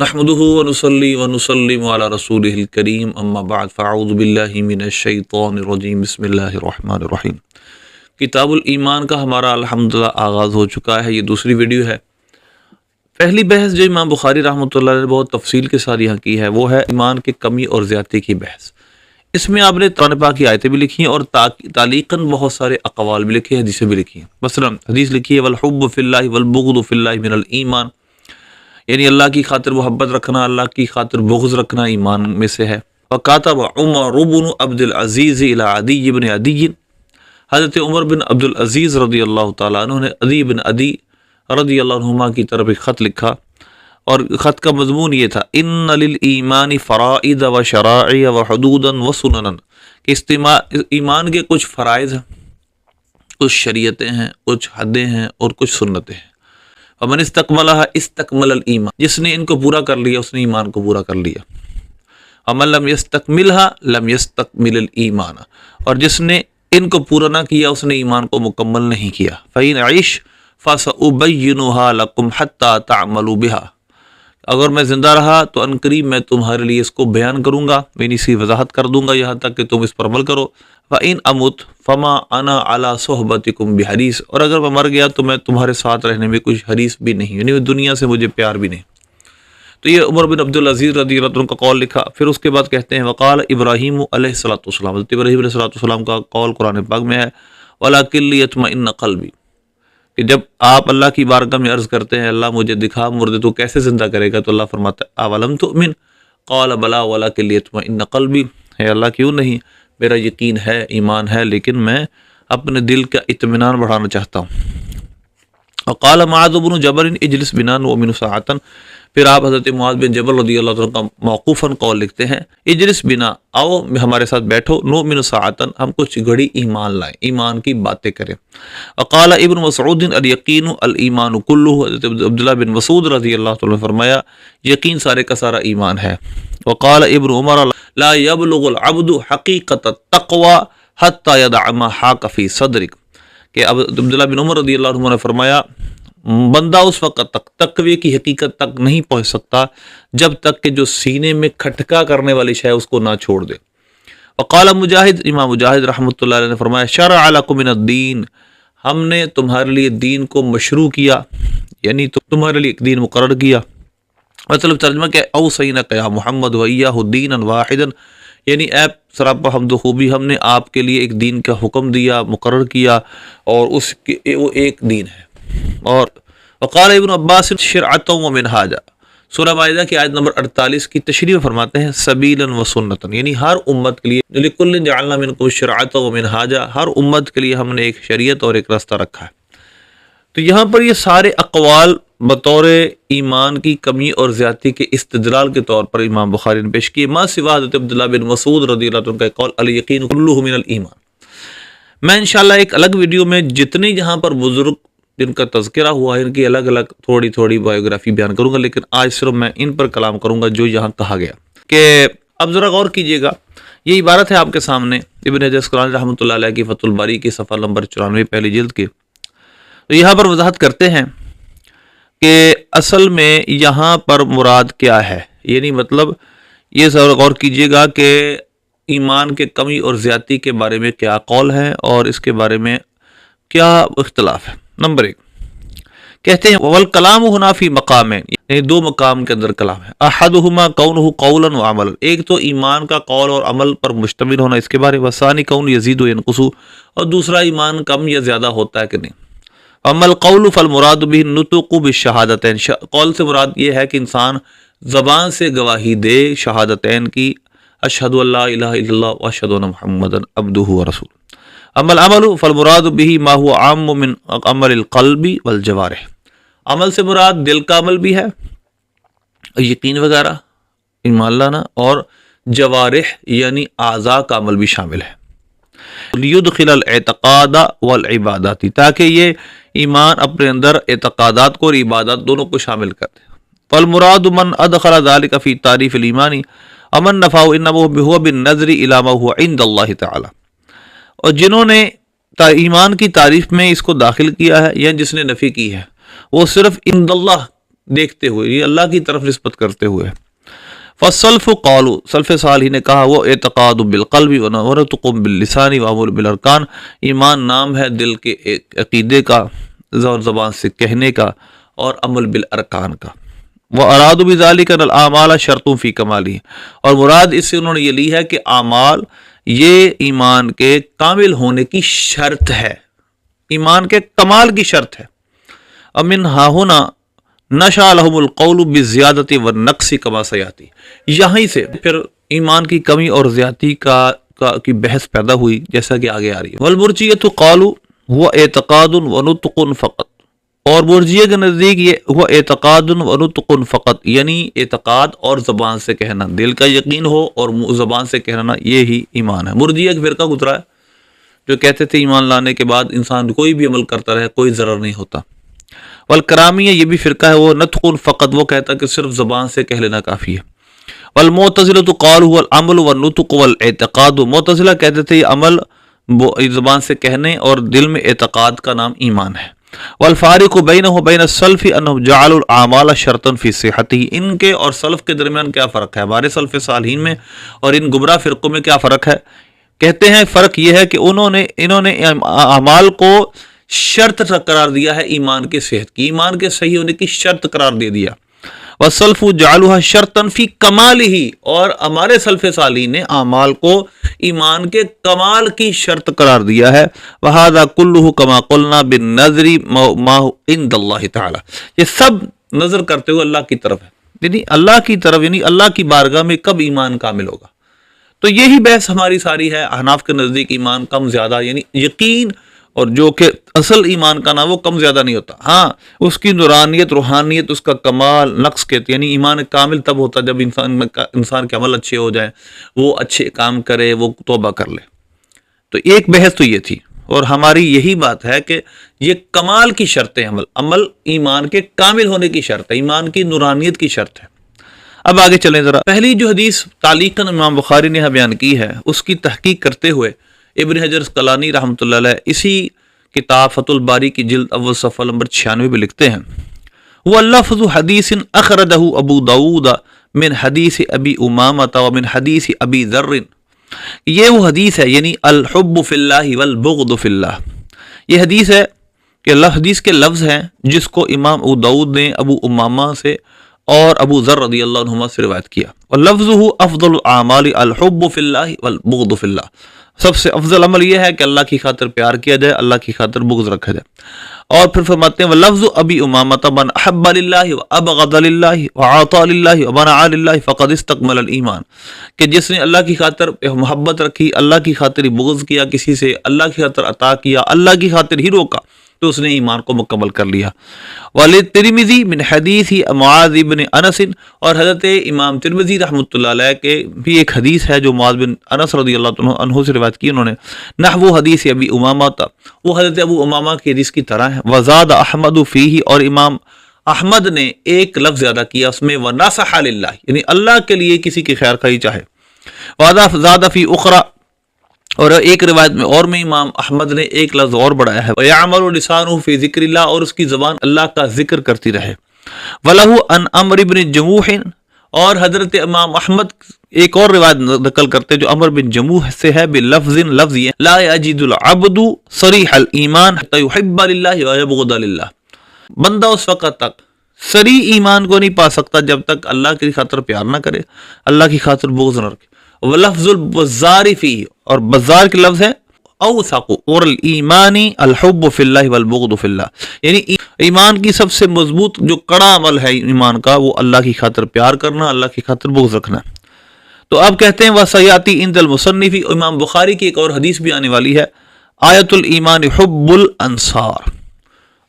نحمده ونصلي ونسلم على رسوله الكريم اما بعد فاعوذ باللہ من الشیطان الرجیم بسم اللہ الرحمن الرحیم۔ کتاب الایمان کا ہمارا الحمدللہ آغاز ہو چکا ہے۔ یہ دوسری ویڈیو ہے۔ پہلی بحث جو امام بخاری رحمۃ اللہ علیہ نے بہت تفصیل کے ساتھ یہاں کی ہے وہ ہے ایمان کی کمی اور زیادتی کی بحث۔ اس میں آپ نے قرآن پاک کی آیتیں بھی لکھی ہیں اور تعلیقاً بہت سارے اقوال بھی لکھے ہیں، حدیثیں بھی لکھی ہیں۔ مثلا حدیث لکھی ہے والحب فی اللہ والبغض فی اللہ من الایمان، یعنی اللہ کی خاطر محبت رکھنا، اللہ کی خاطر بغض رکھنا ایمان میں سے ہے۔ وکاتب عمر بن عبد العزیز الی عدی بن عدی، حضرت عمر بن عبد العزیز رضی اللہ تعالیٰ عنہ نے عدی بن عدی رضی اللہ عنہما کی طرف ایک خط لکھا، اور خط کا مضمون یہ تھا ان للایمان فرائض و شرائع و حدودا و سننا، کہ ایمان کے کچھ فرائض ہیں، کچھ شریعتیں ہیں، کچھ حدیں ہیں اور کچھ سنتیں ہیں۔ ومن استکملها استکمل الایمان، جس نے ان کو پورا کر لیا اس نے ایمان کو پورا کر لیا۔ ومن لم یستکملها لم یستکمل الایمان، اور جس نے ان کو پورا نہ کیا اس نے ایمان کو مکمل نہیں کیا۔ فإن عش فسأبینها لکم حتی تعملوا بها، اگر میں زندہ رہا تو عنقریب میں تمہارے لیے اس کو بیان کروں گا، میں اس کی وضاحت کر دوں گا یہاں تک کہ تم اس پر عمل کرو۔ وَإِنْ أَمُتْ فَمَا أَنَا عَلَىٰ صُحْبَتِكُمْ بِحَرِيصٍ، اور اگر میں مر گیا تو میں تمہارے ساتھ رہنے میں کچھ حریص بھی نہیں، یعنی دنیا سے مجھے پیار بھی نہیں۔ تو یہ عمر بن عبد العزیز رضی اللہ عنہ کا قول لکھا۔ پھر اس کے بعد کہتے ہیں وقال ابراہیم علیہ السلام، حضرت ابراہیم علیہ السلام کا قول قرآن پاک میں ہے وَلَكِنْ لِيَطْمَئِنَّ قَلْبِي، کہ جب آپ اللہ کی بارگاہ میں عرض کرتے ہیں اللہ مجھے دکھا مردے تو کیسے زندہ کرے گا، تو اللہ فرماتا ہے اولم تؤمن قال بلا ولکن لیطمئن قلبی، ہے اللہ کیوں نہیں، میرا یقین ہے، ایمان ہے، لیکن میں اپنے دل کا اطمینان بڑھانا چاہتا ہوں۔ وقال معاذ بن جبل اجلس بنا نؤمن ساعۃ، پھر آپ حضرت معاذ بن جبل رضی اللہ عنہ کا موقوفاً قول لکھتے ہیں اجلس بنا، آؤ ہمارے ساتھ بیٹھو، نؤمن ساعۃ، ہم کچھ گھڑی ایمان لائیں، ایمان کی باتیں کریں۔ وقال ابن مسعود الیقین الایمان کلہ، حضرت عبداللہ بن مسعود رضی اللہ عنہ نے فرمایا یقین سارے کا سارا ایمان ہے۔ وقال ابن عمر لا يبلغ العبد حقیقت التقوی حتی یدع ما حاک فی صدرک، کہ اب عبداللہ بن عمر رضی اللہ عنہ نے فرمایا بندہ اس وقت تک تقوی کی حقیقت تک نہیں پہنچ سکتا جب تک کہ جو سینے میں کھٹکا کرنے والی شے اس کو نہ چھوڑ دے۔ وقال مجاہد، امام مجاہد رحمۃ اللہ علیہ نے فرمایا شرع لکم من الدین، ہم نے تمہارے لیے دین کو مشروع کیا، یعنی تمہارے لیے ایک دین مقرر کیا۔ مطلب ترجمہ کہ اوصینک یا محمد وایاہ دینا واحدا، یعنی اے سراپا حمد و خوبی ہم نے آپ کے لیے ایک دین کا حکم دیا، مقرر کیا، اور اس کے وہ ایک دین ہے۔ اور وقال ابن عباس شرعۃ و منہاجا، سورہ مائدہ کی آیت نمبر 48 کی تشریح فرماتے ہیں سبیلا و سنتا، یعنی ہر امت کے لیے لکل جعلنا منکم شرعۃ و منہاجا، ہر امت کے لیے ہم نے ایک شریعت اور ایک راستہ رکھا ہے۔ تو یہاں پر یہ سارے اقوال بطور ایمان کی کمی اور زیادتی کے استدلال کے طور پر امام بخاری نے پیش کیے، ما سوا حضرت عبداللہ بن مسعود رضی اللہ عنہ کا قول الیقین کلہ من الایمان۔ میں انشاءاللہ ایک الگ ویڈیو میں جتنے یہاں پر بزرگ جن کا تذکرہ ہوا ہے ان کی الگ الگ تھوڑی تھوڑی بایوگرافی بیان کروں گا، لیکن آج صرف میں ان پر کلام کروں گا جو یہاں کہا گیا۔ کہ اب ذرا غور کیجئے گا، یہ عبارت ہے آپ کے سامنے ابن حجر اسقلانی رحمۃ اللہ علیہ کی فتح الباری کی صفحہ نمبر 94 پہلی جلد کے۔ تو یہاں پر وضاحت کرتے ہیں کہ اصل میں یہاں پر مراد کیا ہے، یعنی مطلب یہ ذرا غور کیجئے گا کہ ایمان کے کمی اور زیادتی کے بارے میں کیا قول ہے اور اس کے بارے میں کیا اختلاف ہے۔ نمبر 1 کہتے ہیں والکلام ہنا فی مقامین، یعنی دو مقام کے اندر کلام ہے۔ احدہما کونہ قولا و عملا، ایک تو ایمان کا قول اور عمل پر مشتمل ہونا اس کے بارے میں، وثانی کون یزید و ینقص، اور دوسرا ایمان کم یا زیادہ ہوتا ہے کہ نہیں۔ اما القول فالمراد به النطق بالشہادتین، قول سے مراد یہ ہے کہ انسان زبان سے گواہی دے شہادتین کی، اشہد ان لا الہ الا اللہ واشہد ان محمدا عبدہ ورسولہ۔ اما العمل فالمراد به ما هو عام من عمل القلب والجوارح، عمل سے مراد دل کا عمل بھی ہے، یقین وغیرہ، ایمان لانا، اور جوارح یعنی اعضاء کا عمل بھی شامل ہے۔ لیدخل الاعتقاد والعبادات، تاکہ یہ ایمان اپنے اندر اعتقادات کو اور عبادات دونوں کو شامل کر دے۔ فالمراد من ادخل ذلك في تعریف الایمان امن نفع انما هو بالنظر الى ما هو عند اللہ تعالی، اور جنہوں نے ایمان کی تعریف میں اس کو داخل کیا ہے یا جس نے نفی کی ہے وہ صرف عند اللہ دیکھتے ہوئے، یہ اللہ کی طرف نسبت کرتے ہوئے۔ فالسلف قالوا، سلف صالح نے کہا وہ اعتقاد بالقلب ونطق باللسان وعمل بالارکان، ایمان نام ہے دل کے عقیدے کا، زبان سے کہنے کا، اور عمل بالارکان کا۔ وارادوا بذلک ان الاعمال شرط فی کمالہ، اور مراد اس سے انہوں نے یہ لی ہے کہ اعمال یہ ایمان کے کامل ہونے کی شرط ہے، ایمان کے کمال کی شرط ہے۔ امن ہاہنا نشا لہم القول بالزیادۃ والنقص کما سیاتی، یہیں سے پھر ایمان کی کمی اور زیادتی کی بحث پیدا ہوئی جیسا کہ آگے آ رہی ہے۔ والمرجیۃ قالوا هو اعتقاد ونطق فقط، اور مرجیہ کے نزدیک یہ ہوا اعتقاد و نطق فقط، یعنی اعتقاد اور زبان سے کہنا، دل کا یقین ہو اور زبان سے کہنا، یہ ہی ایمان ہے۔ مرجیہ کا فرقہ گزرا ہے جو کہتے تھے ایمان لانے کے بعد انسان کوئی بھی عمل کرتا رہے کوئی ضرر نہیں ہوتا۔ والکرامیہ یہ بھی فرقہ ہے، وہ نطق فقط، وہ کہتا کہ صرف زبان سے کہہ لینا کافی ہے۔ والمعتزلۃ قالوا هو العمل والنطق والاعتقاد، معتزلہ کہتے تھے یہ عمل زبان سے کہنے اور دل میں اعتقاد کا نام ایمان ہے۔ والفارق بینہ وبین السلف انهم جعلوا الاعمال شرطا فی صحته، ان کے اور سلف کے درمیان کیا فرق ہے، ہمارے سلف صالحین میں اور ان گمراہ فرقوں میں کیا فرق ہے؟ کہتے ہیں فرق یہ ہے کہ انہوں نے اعمال کو شرط قرار دیا ہے ایمان کے صحت کی، ایمان کے صحیح ہونے کی شرط قرار دے دیا۔ والسلف جعلوها شرطا فی کمالہ، اور ہمارے سلف صالحین نے اعمال کو ایمان کے کمال کی شرط قرار دیا ہے۔ وہذا کلہ کما قلنا بالنظر ما عند اللہ تعالی، یہ سب نظر کرتے ہوئے اللہ کی طرف ہے، یعنی اللہ کی طرف، یعنی اللہ کی بارگاہ میں کب ایمان کامل ہوگا۔ تو یہی بحث ہماری ساری ہے۔ احناف کے نزدیک ایمان کم زیادہ، یعنی یقین اور جو کہ اصل ایمان کا نام وہ کم زیادہ نہیں ہوتا، ہاں اس کی نورانیت، روحانیت، اس کا کمال نقص کہتے، یعنی ایمان کامل تب ہوتا جب انسان کے عمل اچھے ہو جائیں، وہ اچھے کام کرے، وہ توبہ کر لے۔ تو ایک بحث تو یہ تھی، اور ہماری یہی بات ہے کہ یہ کمال کی شرط ہے، عمل ایمان کے کامل ہونے کی شرط ہے، ایمان کی نورانیت کی شرط ہے۔ اب آگے چلیں ذرا، پہلی جو حدیث تعلیقاً امام بخاری نے بیان کی ہے اس کی تحقیق کرتے ہوئے ابن حجر اسقلانی رحمۃ اللہ علیہ اسی کتاب فتح الباری کی جلد اول صفحہ نمبر 96 میں لکھتے ہیں، وہ لفظ حدیث اخرجہ ابو داود من حدیث ابی امامۃ ومن حدیث ابی ذر، یہ وہ حدیث ہے، یعنی الحب فی اللہ والبغض فی اللہ، یہ حدیث ہے کہ حدیث کے لفظ ہیں جس کو امام ابو داود نے ابو امامہ سے اور ابو ذر رضی اللہ عنہما سے روایت کیا۔ ولفظہ افضل الاعمال الحب فی اللہ والبغض فی اللہ، سب سے افضل عمل یہ ہے کہ اللہ کی خاطر پیار کیا جائے، اللہ کی خاطر بغض رکھا جائے۔ اور پھر فرماتے ہیں وَلَفْظُ أَبِي أُمَامَةَ مَنْ أَحَبَّ لِلَّهِ وَأَبْغَضَ لِلَّهِ وَعَاطَى لِلَّهِ وَمَنَعَ لِلَّهِ فَقَدْ اسْتَكْمَلَ الْإِيمَانَ، کہ جس نے اللہ کی خاطر محبت رکھی، اللہ کی خاطر بغض کیا کسی سے، اللہ کی خاطر عطا کیا، اللہ کی خاطر ہی روکا، تو اس نے ایمان کو مکمل کر لیا۔ وَلِلتِّرْمِذِي مِنْ حَدِيثِ مُعَاذِ بن انس، اور حضرت امام ترمذی رحمۃ اللہ علیہ کے بھی ایک حدیث ہے جو معاذ بن انس رضی اللہ عنہ سے روایت کی انہوں نے، نحو حدیث ابی امامہ، وہ حضرت ابو امامہ کی حدیث کی طرح ہے۔ وزاد احمد فیہ، اور امام احمد نے ایک لفظ زیادہ کیا اس میں، وَنَصَحَ لِلَّهِ، یعنی اللہ کے لیے کسی کی خیر خواہی چاہے۔ وزاد فی اخرى، اور ایک روایت میں اور میں امام احمد نے ایک لفظ اور بڑھایا ہے، وَيَعْمَلُ لِسَانُهُ فِي ذِكْرِ اللَّهِ، اور اس کی زبان اللہ کا ذکر کرتی رہے۔ وَلَهُ عَنْ عَمْرِ بْنِ جَمُوحٍ، اور حضرت امام احمد ایک اور روایت نقل کرتے جو عمر بن جموح سے ہے، بلفظ، لفظ یہ، لا يجد العبد صریح الایمان حتى يحب لله ويبغض لله، بندہ اس وقت تک صریح ایمان کو نہیں پا سکتا جب تک اللہ کی خاطر پیار نہ کرے، اللہ کی خاطر بغض نہ رکھے۔ ولفظ البزار فیہ، اور بزار کے لفظ ہے اوثق اور الایمان الحب فی اللہ والبغض فی اللہ، یعنی ایمان کی سب سے مضبوط جو کڑا عمل ہے ایمان کا وہ اللہ کی خاطر پیار کرنا، اللہ کی خاطر بغض رکھنا۔ تو اب کہتے ہیں وَسَيَأْتِي عِنْدَ الْمُصَنِّفِ، امام بخاری کی ایک اور حدیث بھی آنے والی ہے، آیت الایمان حب الانصار۔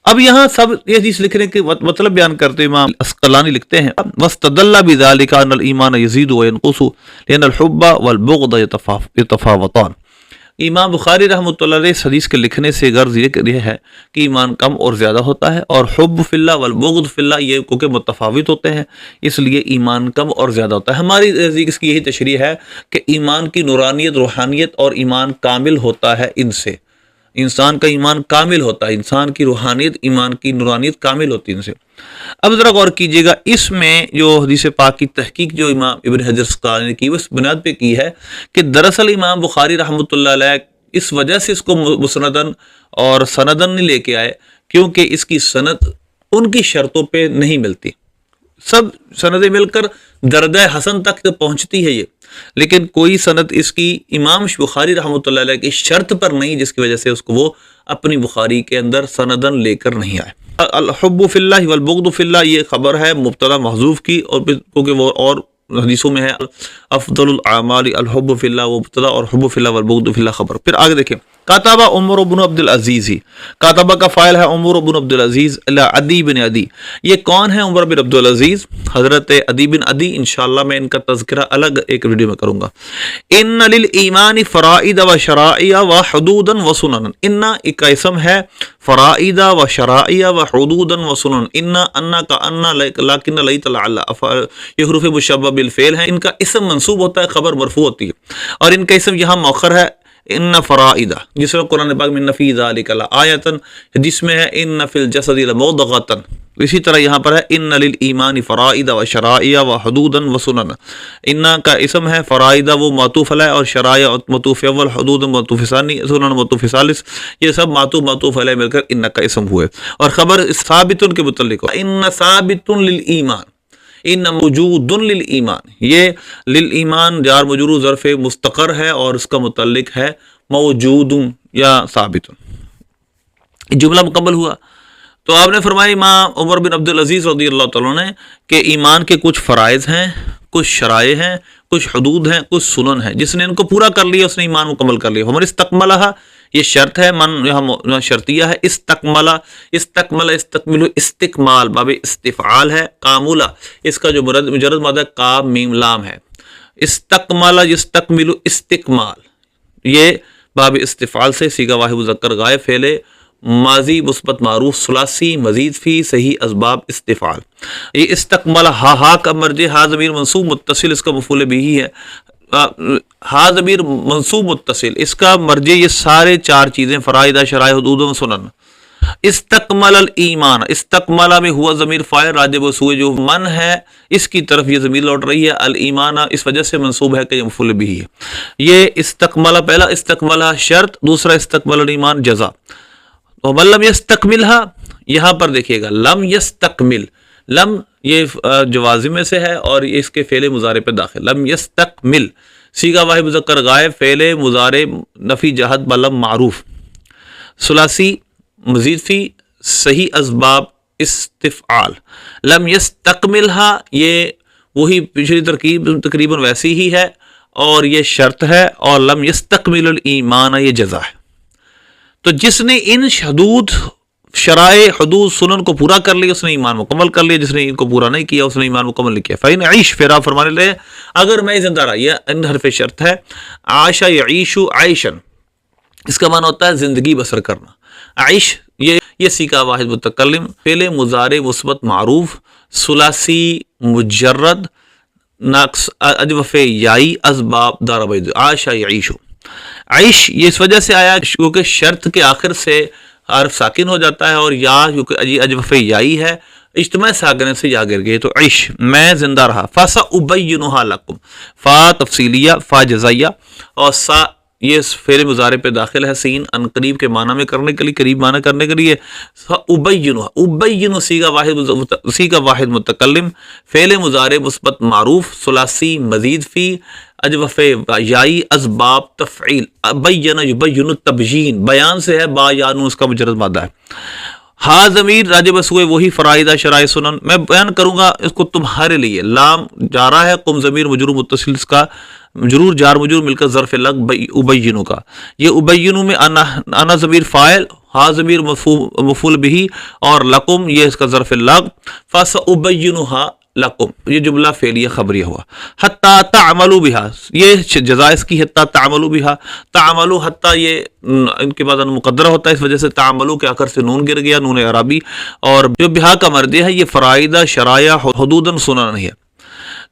اب یہاں سب یہ حدیث لکھنے کے مطلب بیان کرتے امام اسقلانی لکھتے ہیں، وَاسْتَدَلَّ بِذَلِكَ أَنَّ الْإِيمَانَ يَزِيدُ وَيَنْقُصُ لِأَنَّ الْحُبَّ وَالْبُغْضَ يَتَفَاوَتَانِ۔ امام بخاری رحمۃ اللہ علیہ اس حدیث کے لکھنے سے غرض یہ ہے کہ ایمان کم اور زیادہ ہوتا ہے، اور حب فی اللہ والبغض فی اللہ یہ کیونکہ متفاوت ہوتے ہیں اس لیے ایمان کم اور زیادہ ہوتا ہے۔ ہماری نزدیک اس کی یہی تشریح ہے کہ ایمان کی نورانیت، روحانیت اور ایمان کامل ہوتا ہے ان سے، انسان کا ایمان کامل ہوتا ہے، انسان کی روحانیت، ایمان کی نورانیت کامل ہوتی ہے ان سے۔ اب ذرا غور کیجیے گا، اس میں جو حدیث پاک کی تحقیق جو امام ابن حجر اسقلانی نے کی اس بنیاد پہ کی ہے کہ دراصل امام بخاری رحمۃ اللہ علیہ اس وجہ سے اس کو مسندن اور سندن نہیں لے کے آئے کیونکہ اس کی سند ان کی شرطوں پہ نہیں ملتی، سب سندیں مل کر درجہ حسن تک پہنچتی ہے یہ، لیکن کوئی سند اس کی امام بخاری رحمۃ اللہ علیہ کی شرط پر نہیں، جس کی وجہ سے اس کو وہ اپنی بخاری کے اندر سندن لے کر نہیں آئے۔ الحب فی اللہ والبغض فی اللہ یہ خبر ہے مبتدا محذوف کی، اور کیونکہ وہ اور حدیثوں میں ہے افضل الاعمال الحب فی اللہ وہ مبتدا اور حب فی اللہ والبغض فی اللہ خبر۔ پھر آگے دیکھیں، کاتبہ عمر بن عبد العزیز، ہی کاتبہ کا فاعل ہے عمر بن عبد العزیز عدی بن عدی۔ یہ کون ہے عمر بن عبد العزیز؟ حضرت عدی بن عدی، انشاءاللہ میں ان کا تذکرہ الگ ایک ویڈیو میں کروں گا۔ ان للایمان فرائض و شرائع و حدودا و سنن، ان ایک کا اسم ہے، فرائض و شرائع و حدودا و سنن، ان کا ان لیکن لیت لعل، یہ حروف مشبہ بالفعل ہیں، ان کا اسم منصوب ہوتا ہے، خبر مرفوع ہوتی ہے، اور ان کا اسم یہاں مؤخر ہے ان فرائض، جس میں قرآن پاک میں نفی ذالک لآیۃ، جس میں ہے ان فی الجسد لمضغۃ، اسی طرح یہاں پر ہے ان للایمان فرائض و شرائع و حدودا و سنن، ان کا اسم ہے، فرائض وہ معطوف علیہ اور شرائع معطوف اول، حدود معطوف ثانی، سنن معطوف ثالث، یہ سب معطوف علیہ مل کر ان کا اسم ہوئے، اور خبر ثابت کے متعلق ان ثابت للایمان، ان موجود للایمان، یہ للایمان جار مجرور ظرف مستقر ہے اور اس کا متعلق ہے موجود یا ثابت۔ جملہ مکمل ہوا۔ تو آپ نے فرمایا امام عمر بن عبد العزیز رضی اللہ تعالیٰ نے کہ ایمان کے کچھ فرائض ہیں، کچھ شرائع ہیں، کچھ حدود ہیں، کچھ سنن ہیں، جس نے ان کو پورا کر لیا اس نے ایمان مکمل کر لیا۔ ہمارے استکملہ یہ شرط ہے، من یہاں شرطیہ ہے، استکملہ استکمل استکمال باب استفعال ہے، کاملہ اس کا جو مجرد مادہ کاف میم لام ہے، استکملہ یستکمل استکمال یہ باب استفعال سے صیغہ واحد مذکر غائب فعل ماضی مثبت معروف ثلاثی مزید فی صحیح اسباب استفعال۔ یہ استکمل ہا کا مرجع ہا ضمیر منصوب متصل، اس کا مفعول بھی ہے، ہا ضمیر منصوب متصل، اس کا مرجع یہ سارے چار چیزیں فرائض شرائع حدود و سنن۔ استکمل الایمان، استکمل میں ہوا ضمیر فاعل راجع سوئے جو من ہے اس کی طرف یہ ضمیر لوٹ رہی ہے، الایمان اس وجہ سے منصوب ہے کہ یہ مفعول بھی ہے۔ یہ استکمل، پہلا استکمل شرط، دوسرا استکمل الایمان جزا۔ ومن لم یستکملھا، یہاں پر دیکھیے گا لم یستکمل، لم یہ جوازم میں سے ہے اور اس کے فعل مضارع پہ داخل، لم یستکمل صیغہ واحد مذکر غائب فعل مضارع نفی جہت بلم معروف ثلاثی مزید فی صحیح اسباب استفعال۔ لم یستکملھا یہ وہی پچھلی ترکیب تقریباً ویسی ہی ہے اور یہ شرط ہے، اور لم یستکمل الایمان یہ جزا ہے۔ تو جس نے ان حدود شرائع حدود سنن کو پورا کر لیا اس نے ایمان مکمل کر لیا، جس نے ان کو پورا نہیں کیا اس نے ایمان مکمل نہیں کیا۔ فَإِنْ عَيْشْ پھر آپ فرمانے لگے اگر میں زندہ رہا، یہ ان حرف شرط ہے، عَاشَ يَعِيشُ عَيْشًا، اس کا معنی ہوتا ہے زندگی بسر کرنا۔ عیش یہ صیغہ واحد متکلم فعل مضارع مثبت معروف ثلاثی مجرد ناقص اجوف یائی اسباب ضرب عاش یعیش۔ عیش یہ اس وجہ سے آیا کیونکہ شرط کے آخر سے حرف ساکن ہو جاتا ہے، اور یا کیونکہ اجوف یائی ہے اجتماع ساکن سے یا گر گئے، تو عیش میں زندہ رہا۔ فَسَأُبَيِّنُهَا لَكُمْ، فا تفصیلیہ، فا جزائیہ، اور سا یہ فعل مضارع پہ داخل ہے، سین ان قریب کے معنی میں کرنے کے لیے، قریب معنی کرنے کے لیے۔ ابین صیغہ واحد متکلم فعل مضارع مثبت معروف ثلاثی مزید فی اجوف یائی اسباب تفعیل، بین یبین التبیین، بیان سے ہے، با یانو اس کا مجرد مادہ ہے۔ ہا ضمیر راجع بسوئے وہی فرائض شرائع سنن، میں بیان کروں گا اس کو تمہارے لیے۔ لام جارا ہے، قم ضمیر مجرور متصل، اس کا مجرور جار مجرور مل کر ظرف لگ ابینو کا، یہ ابینو میں انا ضمیر فاعل، ہا ضمیر مفعول بھی، اور لکم یہ اس کا ظرف لگ، فسأبینھا لکم یہ جملہ فعلیہ خبریہ ہوا۔ حتی تعملوا بہا یہ جزا اس کی، حتی تعملوا بہا، تعملوا حتی یہ ان کے بعد مقدرہ ہوتا ہے، اس وجہ سے تعملوا کے آخر سے نون گر گیا، نون اعرابی، اور جو بہا کا مردی ہے یہ فرائض شرائع حدوداً سنن ہے،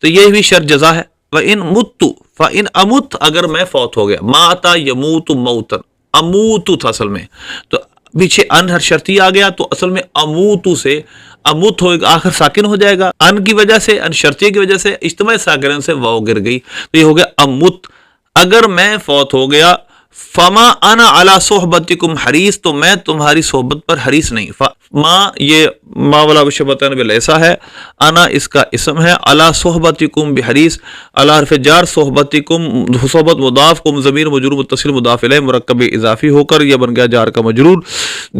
تو یہ بھی شرط جزا ہے۔ وَإِن مُتُّ فَإِن أَمُتْ اگر میں فوت ہو گیا، مَاتَ يَمُوتُ مَوْتًا اموتو تھا اصل میں، تو پیچھے ان حرف شرطی آ گیا تو اصل میں اموتو سے اموت ہو آخر ساکن ہو جائے گا، ان کی وجہ سے، ان شرطی کی وجہ سے اجتماع ساکنین سے واو گر گئی، تو یہ ہو گیا اموت۔ اگر میں فوت ہو گیا، فما انا علی صحبتکم حریص، تو میں تمہاری صحبت پر حریص نہیں۔ ما یہ ما والا مشبتان بلیسا ہے، انا اس کا اسم ہے، علی صحبتکم بحریص، علی حرف جار، صحبتکم صحبت مضاف، کم ضمیر مجرور متصل مضاف الیہ مرکب اضافی ہو کر یہ بن گیا جار کا مجرور،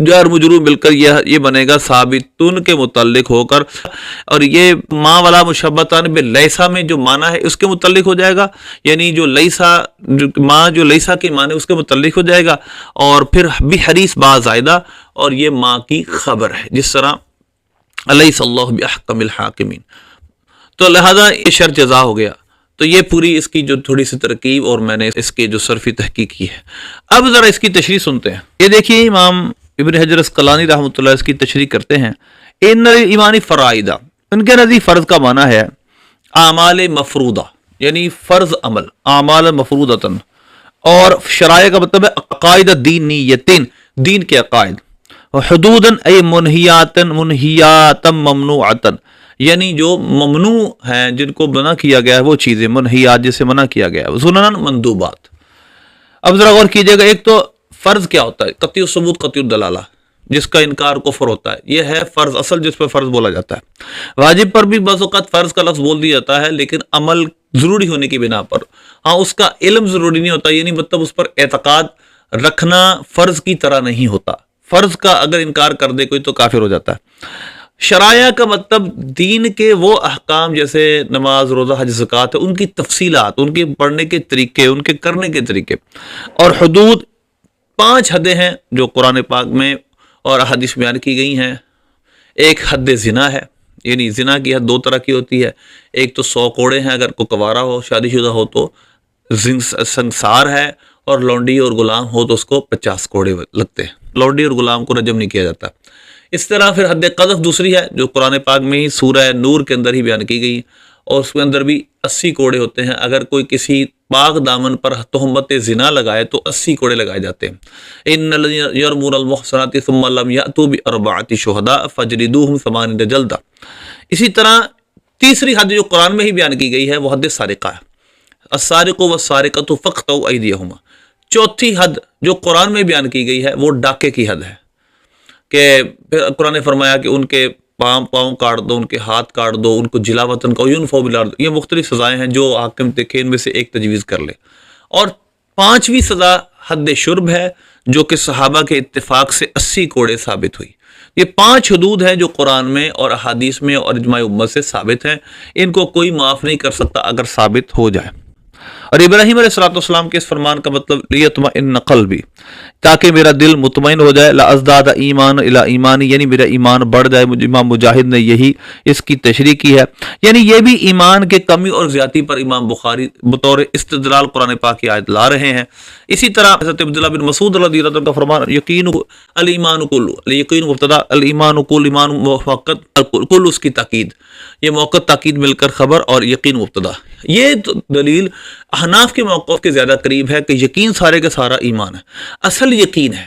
جار مجرور مل کر یہ بنے گا ثابتن کے متعلق ہو کر، اور یہ ما والا مشبتان بلیسا میں جو معنی ہے اس کے متعلق ہو جائے گا، یعنی جو لیسا ما جو لیسا کے معنی اس کے متعلق ہو جائے گا، اور پھر بحریص با زائدہ، اور یہ ماں کی خبر ہے، جس طرح الیس اللہ بأحکم الحاکمین، تو لہذا یہ شرط جزا ہو گیا۔ تو یہ پوری اس کی جو تھوڑی سی ترکیب اور میں نے اس کے جو صرفی تحقیق کی ہے۔ اب ذرا اس کی تشریح سنتے ہیں۔ یہ دیکھیے امام ابن حجر اسقلانی رحمۃ اللہ اس کی تشریح کرتے ہیں، ان ایمانی فرائدہ، ان کے نزدیک فرض کا معنی ہے اعمال مفروضہ، یعنی فرض عمل، اعمال مفروضۃ، اور شرائع کا مطلب ہے عقائد دینیتین، دین کے عقائد، حدوداً ای منہیاتاً، منہیاتاً ممنوعاتاً، یعنی جو ممنوع ہیں جن کو منع کیا گیا ہے وہ چیزیں، منہیات جسے منع کیا گیا ہے، سنن مندوبات۔ اب ذرا غور کیجئے گا، ایک تو فرض کیا ہوتا ہے؟ قطعی الثبوت قطعی الدلالہ، جس کا انکار کفر ہوتا ہے، یہ ہے فرض اصل جس پہ فرض بولا جاتا ہے۔ واجب پر بھی بعض اوقات فرض کا لفظ بول دیا جاتا ہے، لیکن عمل ضروری ہونے کی بنا پر، ہاں اس کا علم ضروری نہیں ہوتا، یعنی مطلب اس پر اعتقاد رکھنا فرض کی طرح نہیں ہوتا، فرض کا اگر انکار کر دے کوئی تو کافر ہو جاتا ہے۔ شرائع کا مطلب دین کے وہ احکام جیسے نماز، روزہ، حج، زکوٰۃ، ان کی تفصیلات، ان کے پڑھنے کے طریقے، ان کے کرنے کے طریقے، اور حدود 5 حدیں ہیں جو قرآن پاک میں اور احادیث بیان کی گئی ہیں۔ ایک حد زنا ہے، یعنی زنا کی حد 2 طرح کی ہوتی ہے، ایک تو 100 کوڑے ہیں اگر کوئی کنوارا ہو، شادی شدہ ہو تو سنسار ہے، اور لونڈی اور غلام ہو تو اس کو 50 کوڑے لگتے ہیں، لونڈی اور غلام کو رجم نہیں کیا جاتا۔ اس طرح پھر حد قذف دوسری ہے جو قرآن پاک میں ہی سورہ نور کے اندر ہی بیان کی گئی، اور اس کے اندر بھی 80 کوڑے ہوتے ہیں، اگر کوئی کسی پاک دامن پر تہمت زنا لگائے تو 80 کوڑے لگائے جاتے ہیں۔ ان الذین یرمون المحصنات ثم لم یأتوا بأربعۃ شہداء فاجلدوہم 80 جلدہ۔ اسی طرح تیسری حد جو قرآن میں ہی بیان کی گئی ہے وہ حد سارقہ ہے، السارق والسارقۃ فاقطعوا ایدیہما۔ چوتھی حد جو قرآن میں بیان کی گئی ہے وہ ڈاکے کی حد ہے، کہ پھر قرآن نے فرمایا کہ ان کے پاؤں کاٹ دو، ان کے ہاتھ کاٹ دو، ان کو جلا وطن کا ينفوا بالارض۔ یہ مختلف سزائیں ہیں جو حاکم دیکھے ان میں سے ایک تجویز کر لے۔ اور 5ویں سزا حد شرب ہے جو کہ صحابہ کے اتفاق سے 80 کوڑے ثابت ہوئی۔ یہ 5 حدود ہیں جو قرآن میں اور احادیث میں اور اجماع امت سے ثابت ہیں، ان کو کوئی معاف نہیں کر سکتا اگر ثابت ہو جائے۔ اور ابراہیم علیہ السلام کے اس فرمان کا مطلب لیطمئن قلبی، تاکہ میرا دل مطمئن ہو جائے، لازداد ایمان الی ایمانی، یعنی میرا ایمان بڑھ جائے۔ امام مجاہد نے یہی اس کی تشریح کی ہے، یعنی یہ بھی ایمان کے کمی اور زیادتی پر امام بخاری بطور استدلال قرآن پاک کی آیت لا رہے ہیں۔ اسی طرح حضرت عبداللہ بن مسعود رضی اللہ عنہ کا فرمان، یقین الایمان کل، یقین مبتدا، الایمان کل، ایمان موقت، کل اس کی تاکید، یہ موقت تاکید مل کر خبر، اور یقین مبتدا۔ یہ دلیل احناف کے موقف کے زیادہ قریب ہے کہ یقین سارے کا سارا ایمان ہے، اصل یقین ہے۔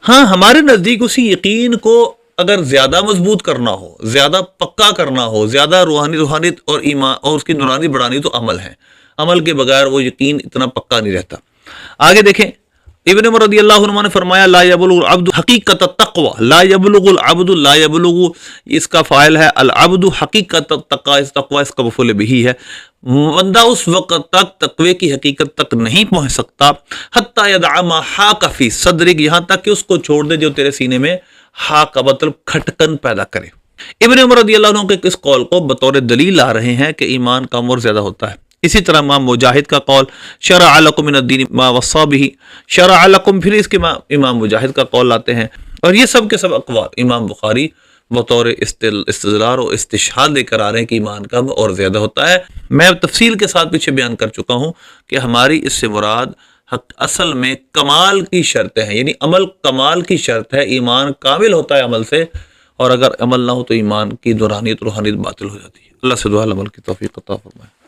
ہاں ہمارے نزدیک اسی یقین کو اگر زیادہ مضبوط کرنا ہو، زیادہ پکا کرنا ہو، زیادہ روحانیت اور ایمان اور اس کی نورانی بڑھانی تو عمل ہے، عمل کے بغیر وہ یقین اتنا پکا نہیں رہتا۔ آگے دیکھیں، ابن عمر رضی اللہ عنہ نے فرمایا، لا یبلغ العبد حقیقت التقوی، لا یبلغ العبد، لا یبلغ اس کا فاعل ہے، العبد حقیقت التقوی، تقوی اس کا مفعول بہ ہے، بندہ اس وقت تک تقوی کی حقیقت تک نہیں پہنچ سکتا، حتی یدع ما حاک فی صدرک، یہاں تک کہ اس کو چھوڑ دے جو تیرے سینے میں حاک کا مطلب کھٹکن پیدا کرے۔ ابن عمر رضی اللہ عنہ کے اس قول کو بطور دلیل لا رہے ہیں کہ ایمان کم اور زیادہ ہوتا ہے۔ اسی طرح امام مجاہد کا قول، شرع لکم من الدین ما وصی بہ، شرع لکم، پھر اس کے امام مجاہد کا قول لاتے ہیں، اور یہ سب کے سب اقوال امام بخاری بطور استدلال اور استشہاد لے کر آ رہے ہیں کہ ایمان کم اور زیادہ ہوتا ہے۔ میں تفصیل کے ساتھ پیچھے بیان کر چکا ہوں کہ ہماری اس سے مراد اصل میں کمال کی شرطیں ہیں، یعنی عمل کمال کی شرط ہے، ایمان کامل ہوتا ہے عمل سے، اور اگر عمل نہ ہو تو ایمان کی نورانیت روحانیت باطل ہو جاتی ہے۔ اللہ سے دعا عمل کی توفیق عطا فرمائے۔